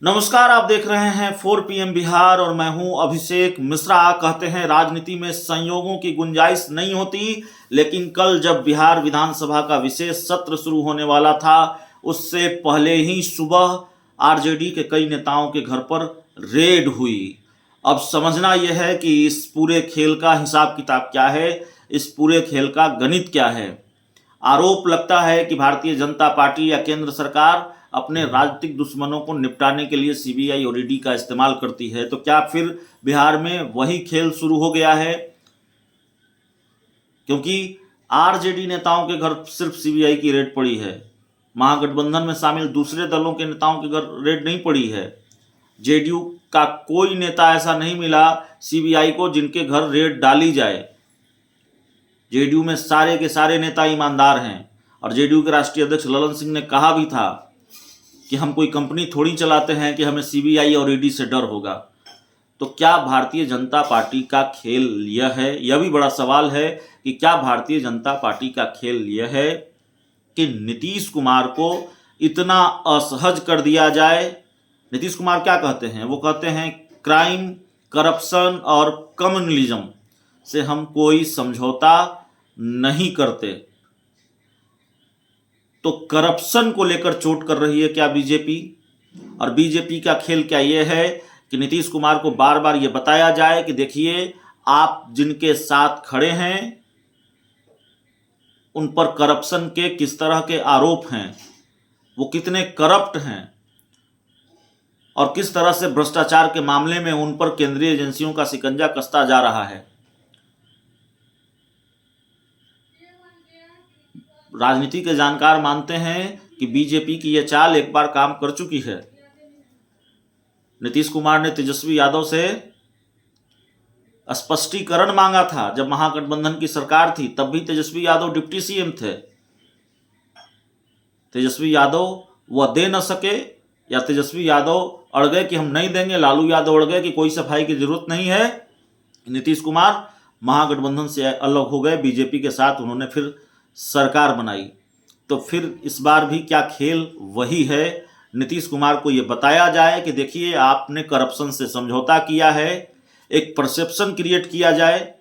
नमस्कार, आप देख रहे हैं 4 PM बिहार और मैं हूं अभिषेक मिश्रा। कहते हैं राजनीति में संयोगों की गुंजाइश नहीं होती, लेकिन कल जब बिहार विधानसभा का विशेष सत्र शुरू होने वाला था, उससे पहले ही सुबह आरजेडी के कई नेताओं के घर पर रेड हुई। अब समझना यह है कि इस पूरे खेल का हिसाब किताब क्या है, इस पूरे खेल का गणित क्या है। आरोप लगता है कि भारतीय जनता पार्टी या केंद्र सरकार अपने राजनीतिक दुश्मनों को निपटाने के लिए सीबीआई और ईडी का इस्तेमाल करती है। तो क्या फिर बिहार में वही खेल शुरू हो गया है? क्योंकि आरजेडी नेताओं के घर सिर्फ सीबीआई की रेड पड़ी है, महागठबंधन में शामिल दूसरे दलों के नेताओं के घर रेड नहीं पड़ी है। जेडीयू का कोई नेता ऐसा नहीं मिला सीबीआई को जिनके घर रेड डाली जाए। जेडीयू में सारे के सारे नेता ईमानदार हैं और जेडीयू के राष्ट्रीय अध्यक्ष ललन सिंह ने कहा भी था कि हम कोई कंपनी थोड़ी चलाते हैं कि हमें सीबीआई और ईडी से डर होगा। तो क्या भारतीय जनता पार्टी का खेल यह है? यह भी बड़ा सवाल है कि क्या भारतीय जनता पार्टी का खेल यह है कि नीतीश कुमार को इतना असहज कर दिया जाए। नीतीश कुमार क्या कहते हैं? वो कहते हैं क्राइम, करप्शन और कम्युनलिज्म से हम कोई समझौता नहीं करते। तो करप्शन को लेकर चोट कर रही है क्या बीजेपी? और बीजेपी का खेल क्या यह है कि नीतीश कुमार को बार बार यह बताया जाए कि देखिए, आप जिनके साथ खड़े हैं उन पर करप्शन के किस तरह के आरोप हैं, वो कितने करप्ट हैं और किस तरह से भ्रष्टाचार के मामले में उन पर केंद्रीय एजेंसियों का शिकंजा कसता जा रहा है। राजनीति के जानकार मानते हैं कि बीजेपी की यह चाल एक बार काम कर चुकी है। नीतीश कुमार ने तेजस्वी यादव से स्पष्टीकरण मांगा था। जब महागठबंधन की सरकार थी तब भी तेजस्वी यादव डिप्टी सीएम थे। तेजस्वी यादव वह दे न सके या तेजस्वी यादव अड़ गए कि हम नहीं देंगे, लालू यादव अड़ गए कि कोई सफाई की जरूरत नहीं है। नीतीश कुमार महागठबंधन से अलग हो गए, बीजेपी के साथ उन्होंने फिर सरकार बनाई। तो फिर इस बार भी क्या खेल वही है? नीतीश कुमार को यह बताया जाए कि देखिए, आपने करप्शन से समझौता किया है, एक परसेप्शन क्रिएट किया जाए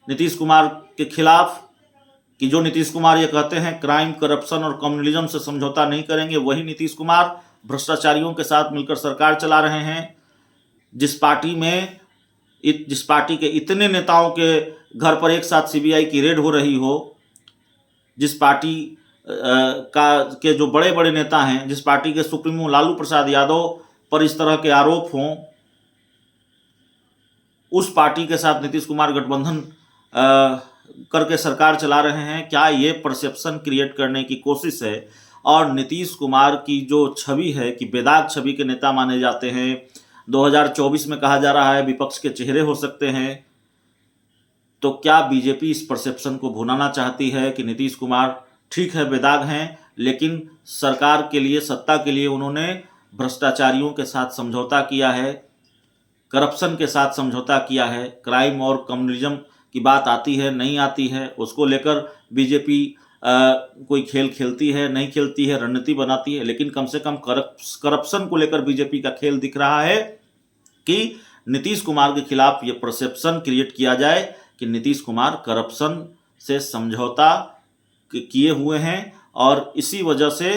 नीतीश कुमार के खिलाफ कि जो नीतीश कुमार ये कहते हैं क्राइम, करप्शन और कम्युनलिज्म से समझौता नहीं करेंगे, वही नीतीश कुमार भ्रष्टाचारियों के साथ मिलकर सरकार चला रहे हैं। जिस पार्टी के इतने नेताओं के घर पर एक साथ सीबीआई की रेड हो रही हो, जिस पार्टी के जो बड़े बड़े नेता हैं, जिस पार्टी के सुप्रीमो लालू प्रसाद यादव पर इस तरह के आरोप हों, उस पार्टी के साथ नीतीश कुमार गठबंधन करके सरकार चला रहे हैं। क्या ये परसेप्शन क्रिएट करने की कोशिश है? और नीतीश कुमार की जो छवि है कि बेदाग छवि के नेता माने जाते हैं, 2024 में कहा जा रहा है विपक्ष के चेहरे हो सकते हैं। तो क्या बीजेपी इस परसेप्शन को भुनाना चाहती है कि नीतीश कुमार ठीक है बेदाग हैं, लेकिन सरकार के लिए, सत्ता के लिए उन्होंने भ्रष्टाचारियों के साथ समझौता किया है, करप्शन के साथ समझौता किया है। क्राइम और कम्युनलिज्म की बात आती है, नहीं आती है, उसको लेकर बीजेपी कोई खेल खेलती है, नहीं खेलती है, रणनीति बनाती है, लेकिन कम से कम करप्शन को लेकर बीजेपी का खेल दिख रहा है कि नीतीश कुमार के खिलाफ ये परसेप्शन क्रिएट किया जाए कि नीतीश कुमार करप्शन से समझौता किए हुए हैं और इसी वजह से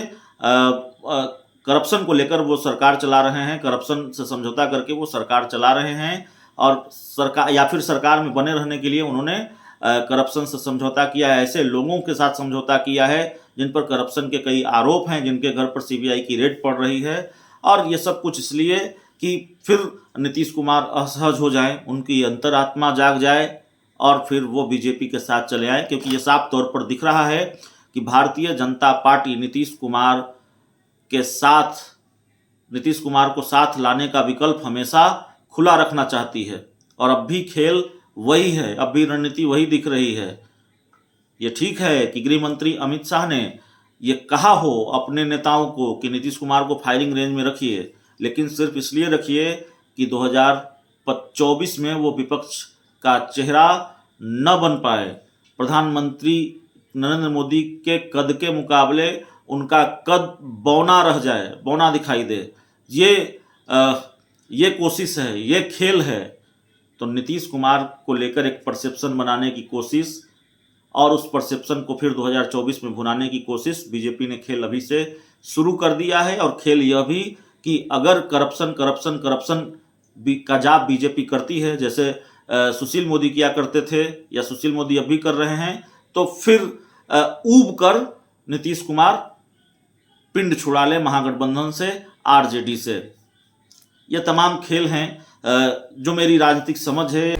करप्शन को लेकर वो सरकार चला रहे हैं, करप्शन से समझौता करके वो सरकार चला रहे हैं और सरकार या फिर सरकार में बने रहने के लिए उन्होंने करप्शन से समझौता किया है। ऐसे लोगों के साथ समझौता किया है जिन पर करप्शन के कई आरोप हैं, जिनके घर पर सीबीआई की रेड पड़ रही है। और ये सब कुछ इसलिए कि फिर नीतीश कुमार असहज हो जाएं, उनकी अंतरात्मा जाग जाए और फिर वो बीजेपी के साथ चले आए। क्योंकि ये साफ तौर पर दिख रहा है कि भारतीय जनता पार्टी नीतीश कुमार को साथ लाने का विकल्प हमेशा खुला रखना चाहती है। और अब भी खेल वही है, अब भी रणनीति वही दिख रही है। ये ठीक है कि गृह मंत्री अमित शाह ने ये कहा हो अपने नेताओं को कि नीतीश कुमार को फायरिंग रेंज में रखिए, लेकिन सिर्फ इसलिए रखिए कि 2024 में वो विपक्ष का चेहरा न बन पाए। प्रधानमंत्री नरेंद्र मोदी के कद के मुकाबले उनका कद बौना रह जाए, बौना दिखाई दे। ये कोशिश है, ये खेल है। तो नीतीश कुमार को लेकर एक परसेप्शन बनाने की कोशिश और उस परसेप्शन को फिर 2024 में भुनाने की कोशिश बीजेपी ने खेल अभी से शुरू कर दिया है। और खेल यह भी कि अगर करप्शन का जाप बीजेपी करती है, जैसे सुशील मोदी किया करते थे या सुशील मोदी अब भी कर रहे हैं, तो फिर ऊब कर नीतीश कुमार पिंड छुड़ा ले महागठबंधन से, आरजेडी से। ये तमाम खेल हैं जो मेरी राजनीतिक समझ है